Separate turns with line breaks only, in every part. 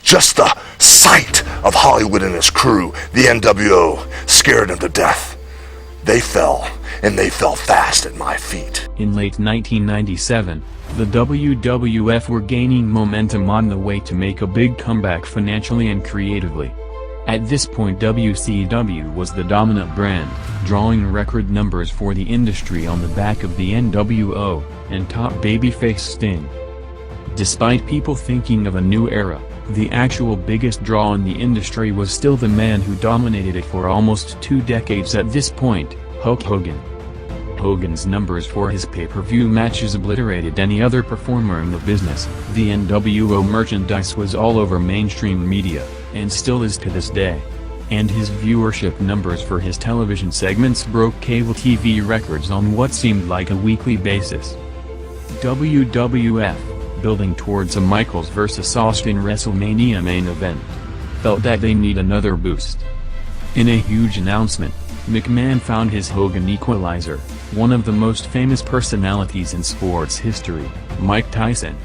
Just the sight of Hollywood and his crew, the NWO, scared him to death. They fell, and they fell fast at my feet.
In late 1997, the WWF were gaining momentum on the way to make a big comeback financially and creatively. At this point WCW was the dominant brand, drawing record numbers for the industry on the back of the NWO, and top babyface Sting. Despite people thinking of a new era, the actual biggest draw in the industry was still the man who dominated it for almost 2 decades at this point, Hulk Hogan. Hogan's numbers for his pay-per-view matches obliterated any other performer in the business. The NWO merchandise was all over mainstream media, and still is to this day. And his viewership numbers for his television segments broke cable TV records on what seemed like a weekly basis. WWF, building towards a Michaels vs. Austin WrestleMania main event, felt that they need another boost. In a huge announcement, McMahon found his Hogan equalizer, one of the most famous personalities in sports history, Mike Tyson.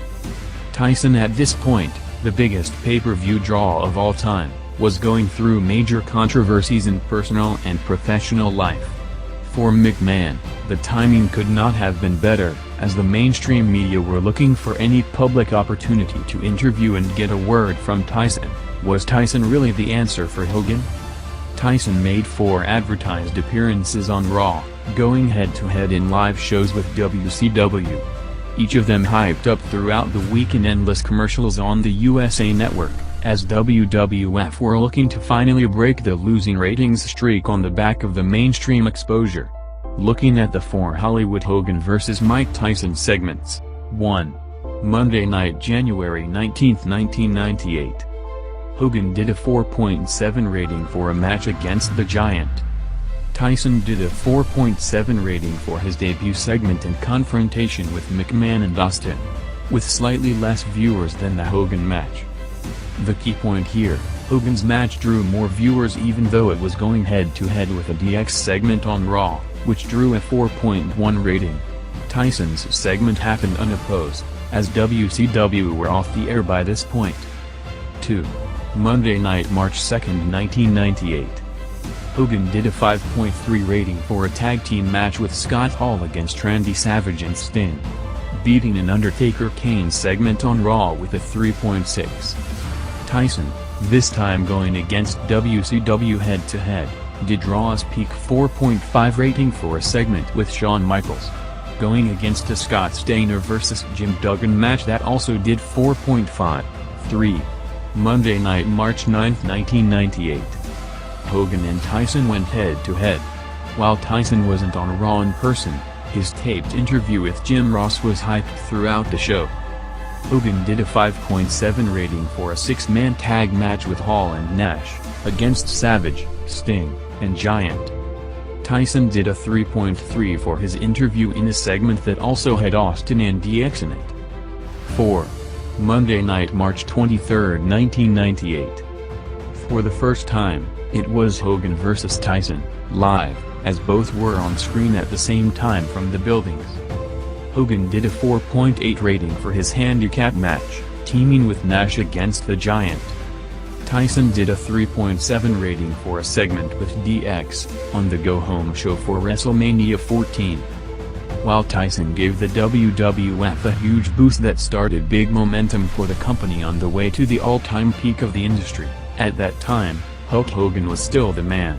Tyson at this point, the biggest pay-per-view draw of all time, was going through major controversies in personal and professional life. For McMahon, the timing could not have been better, as the mainstream media were looking for any public opportunity to interview and get a word from Tyson. Was Tyson really the answer for Hogan? Tyson made 4 advertised appearances on Raw, going head-to-head in live shows with WCW. Each of them hyped up throughout the week in endless commercials on the USA Network, as WWF were looking to finally break the losing ratings streak on the back of the mainstream exposure. Looking at the 4 Hollywood Hogan vs. Mike Tyson segments. 1. Monday night, January 19, 1998. Hogan did a 4.7 rating for a match against the Giant. Tyson did a 4.7 rating for his debut segment in confrontation with McMahon and Austin, with slightly less viewers than the Hogan match. The key point here, Hogan's match drew more viewers even though it was going head-to-head with a DX segment on Raw, which drew a 4.1 rating. Tyson's segment happened unopposed, as WCW were off the air by this point. 2. Monday night, March 2, 1998. Hogan did a 5.3 rating for a tag team match with Scott Hall against Randy Savage and Sting, beating an Undertaker-Kane segment on Raw with a 3.6. Tyson, this time going against WCW head-to-head, did Raw's peak 4.5 rating for a segment with Shawn Michaels, going against a Scott Steiner vs. Jim Duggan match that also did 4.5. 3. Monday night, March 9, 1998. Hogan and Tyson went head-to-head. While Tyson wasn't on Raw in person, his taped interview with Jim Ross was hyped throughout the show. Hogan did a 5.7 rating for a 6-man tag match with Hall and Nash, against Savage, Sting, and Giant. Tyson did a 3.3 for his interview in a segment that also had Austin and DX in it. 4. Monday night, March 23, 1998. For the first time, it was Hogan vs. Tyson, live, as both were on screen at the same time from the buildings. Hogan did a 4.8 rating for his handicap match, teaming with Nash against the Giant. Tyson did a 3.7 rating for a segment with DX, on the Go-Home show for WrestleMania 14. While Tyson gave the WWF a huge boost that started big momentum for the company on the way to the all-time peak of the industry, at that time, Hulk Hogan was still the man.